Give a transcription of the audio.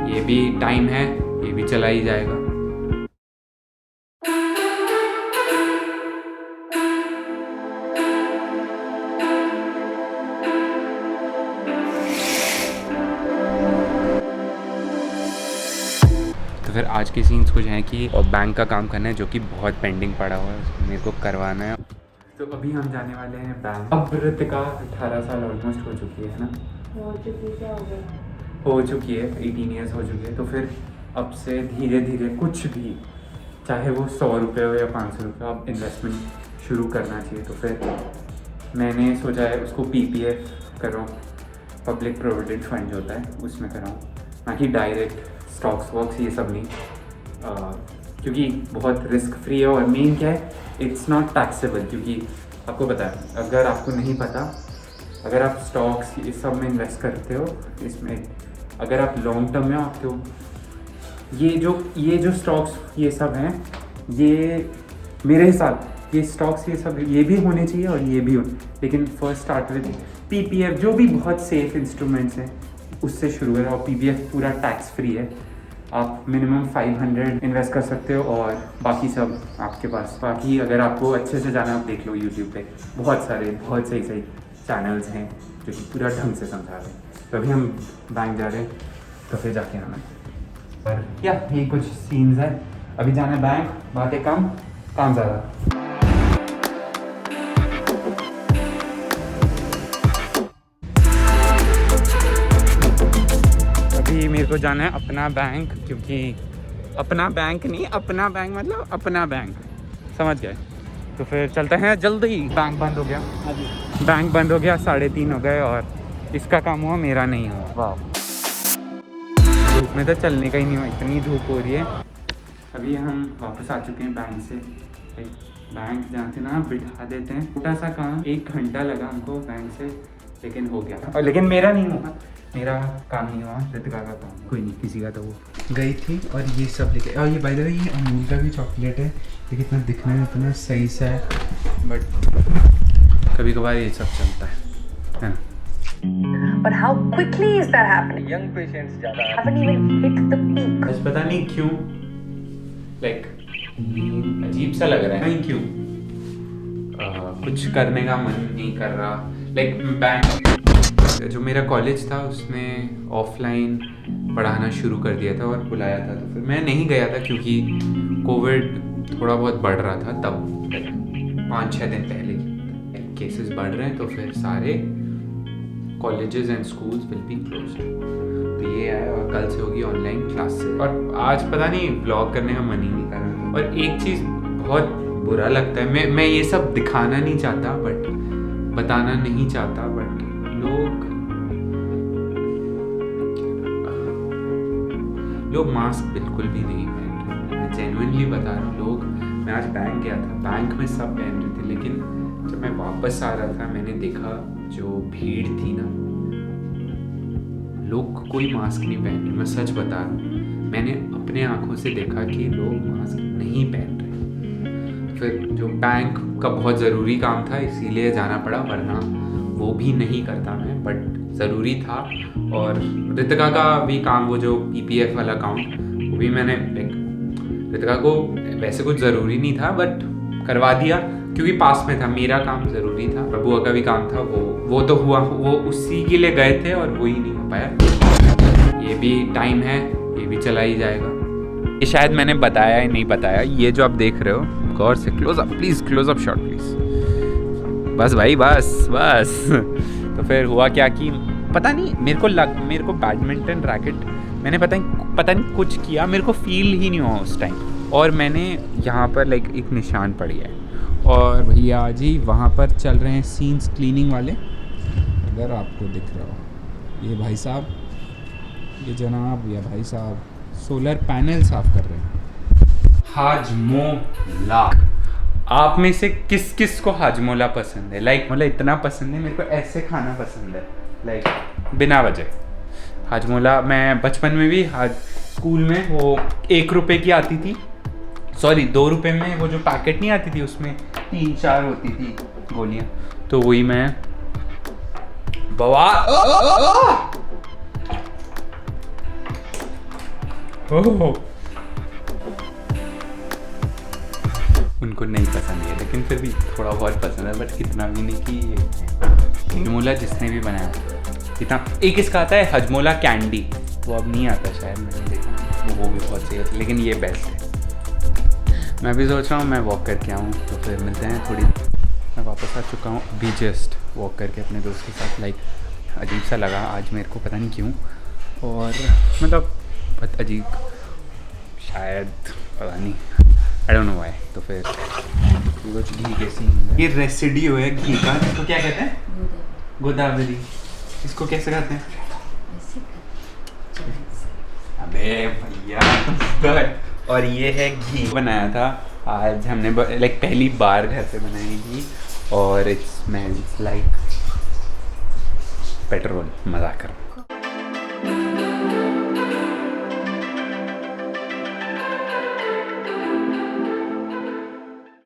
ये भी टाइम है, ये भी चला ही जाएगा। तो फिर आज के सीन्स कुछ हैं कि बैंक का काम करना है जो कि बहुत पेंडिंग पड़ा हुआ है, मेरे को करवाना है। तो अभी हम जाने वाले हैं बैंक। अब ऋतिका 18 साल ऑलमोस्ट हो चुकी है ना? हो चुकी क्या हो गया? हो चुकी है, 18 ईयर्स हो चुकी है। तो फिर अब से धीरे धीरे कुछ भी, चाहे वो 100 रुपये हो या 500 रुपये, अब इन्वेस्टमेंट शुरू करना चाहिए। तो फिर मैंने सोचा है उसको PPF करूँ, पब्लिक प्रोविडेंट फंड जो होता है उसमें कराऊँ, ना कि डायरेक्ट स्टॉक्स वॉक्स ये सब नहीं, क्योंकि बहुत रिस्क फ्री है। और मेन क्या है, इट्स नॉट टैक्सेबल। क्योंकि आपको पता है, अगर आपको नहीं पता, अगर आप स्टॉक्स इस सब में इन्वेस्ट करते हो, इसमें अगर आप लॉन्ग टर्म में आते हो, ये जो स्टॉक्स ये सब हैं, ये मेरे हिसाब, ये स्टॉक्स ये सब ये भी होने चाहिए और ये भी हो, लेकिन फर्स्ट स्टार्ट विद PPF, जो भी बहुत सेफ इंस्ट्रूमेंट्स हैं उससे शुरू करें। और PPF पूरा टैक्स फ्री है, आप मिनिमम 500 इन्वेस्ट कर सकते हो और बाकी सब आपके पास। बाकी अगर आपको अच्छे से जाना, आप देख लो यूट्यूब पे बहुत सही चैनल्स हैं जो कि पूरा ढंग से समझा रहे हैं। तो अभी हम बैंक जा रहे हैं, तो फिर जाके आना है। और क्या ये कुछ सीन्स है, अभी जाना है बैंक, बातें कम, काम ज़्यादा। अभी मेरे को जाना है अपना बैंक, क्योंकि अपना बैंक नहीं, अपना बैंक मतलब अपना बैंक, समझ गए? तो फिर चलते हैं जल्दी। बैंक बंद हो गया, बैंक बंद हो गया, 3:30 हो गए और इसका काम हुआ, मेरा नहीं हुआ। वाह, धूप में तो चलने का ही नहीं हुआ, इतनी धूप हो रही है। अभी हम वापस आ चुके हैं बैंक से। बैंक जहाँ थे ना, बिठा देते हैं, छोटा सा काम, 1 घंटा लगा हमको बैंक से, लेकिन हो गया। और लेकिन मेरा नहीं हुआ, मेरा काम नहीं हुआ, ऋतिका का काम। कोई नहीं, किसी का तो वो गई थी। और ये सब लेके, और ये बाय द वे ये अमूल का भी चॉकलेट है, ये कितना दिखने में इतना सही सा है, बट कभी कभार ये सब चलता है ना। But how quickly is that happening? Young patients ज़्यादा Haven't even hit the peak. बस पता नहीं क्यों, लाइक अजीब सा लग रहा है, नहीं क्यों, कुछ करने का मन नहीं कर रहा। लाइक बैंक, जो मेरा कॉलेज था उसने ऑफलाइन पढ़ाना शुरू कर दिया था और बुलाया था, तो फिर मैं नहीं गया था क्योंकि कोविड थोड़ा बहुत बढ़ रहा था तब, 5-6 दिन पहले केसेस बढ़ रहे हैं, तो फिर सारे colleges and schools will be closed. तो ये है, और कल से होगी ऑनलाइन क्लासेस। और आज पता नहीं ब्लॉग करने का मन ही नहीं कर रहा। और एक चीज़ बहुत बुरा लगता है, मैं ये सब दिखाना नहीं चाहता, बट बताना नहीं चाहता, बट लोग मास्क बिल्कुल भी नहीं पहन रहे। मैं जेन्युइनली बता रहा हूँ, लोग, मैं आज बैंक गया था, बैंक में सब पहन रहे थे, लेकिन जब मैं वापस आ रहा था मैंने देखा जो भीड़ थी ना, लोग कोई मास्क नहीं पहन रहे। मैं सच बता रहा हूँ, मैंने अपने आंखों से देखा कि लोग मास्क नहीं पहन रहे। फिर जो बैंक का बहुत ज़रूरी काम था इसीलिए जाना पड़ा, वरना वो भी नहीं करता मैं, बट ज़रूरी था। और ऋतिका का भी काम, वो जो PPF वाला अकाउंट, वो भी मैंने, लाइक ऋतिका को वैसे कुछ ज़रूरी नहीं था बट करवा दिया क्योंकि पास में था। मेरा काम ज़रूरी था, प्रभुआ का भी काम था, वो तो हुआ, वो उसी के लिए गए थे और वो ही नहीं हो पाया। ये भी टाइम है, ये भी चला ही जाएगा। ये शायद मैंने बताया या नहीं बताया, ये जो आप देख रहे हो, गौर से close up please, close up shot please, बस भाई बस। तो फिर हुआ क्या कि पता नहीं, मेरे को बैडमिंटन रैकेट, मैंने पता नहीं कुछ किया, मेरे को फील ही नहीं हुआ उस टाइम, और मैंने यहाँ पर लाइक एक निशान पड़ गया है। और भैया जी वहाँ पर चल रहे हैं सीन्स क्लीनिंग वाले, अगर आपको दिख रहा हो, ये भाई साहब, ये जनाब, ये भाई साहब सोलर पैनल साफ कर रहे हैं। हाजमोला, आप में से किस किस को हाजमोला पसंद है? लाइक मतलब इतना पसंद है, मेरे को ऐसे खाना पसंद है, लाइक बिना वजह। हाजमोला मैं बचपन में भी, स्कूल में वो 1 रुपए की आती थी, सॉरी 2 रुपए में वो जो पैकेट नहीं आती थी, उसमें 3-4 होती थी गोलियां, तो वही मैं ओह उनको नहीं पसंद है, लेकिन फिर भी थोड़ा बहुत पसंद है, बट इतना भी नहीं कि ये हजमोला जिसने भी बनाया इतना। एक इसका आता है हजमोला कैंडी, वो अब नहीं आता शायद, मैंने देखा वो भी बहुत सही होती है, लेकिन ये बेस्ट है। मैं भी सोच रहा हूँ मैं वॉक करके आऊँ, तो फिर मिलते हैं थोड़ी। मैं वापस आ चुका हूँ अभी जस्ट वॉक करके अपने दोस्त के साथ। लाइक अजीब सा लगा आज मेरे को, पता नहीं क्यों, और मतलब बहुत अजीब, शायद पता नहीं, आई डोंट नो व्हाई। तो फिर कुछ घी के सीन, ये रेसिडियो है घी का, इसको क्या कहते हैं? गोदावरी। इसको कैसे खाते हैं? अबे भैया और ये है घी बनाया था आज हमने, लाइक पहली बार घर पे बनाई घी, और इट स्मेल्स लाइक पेट्रोल। मजाक कर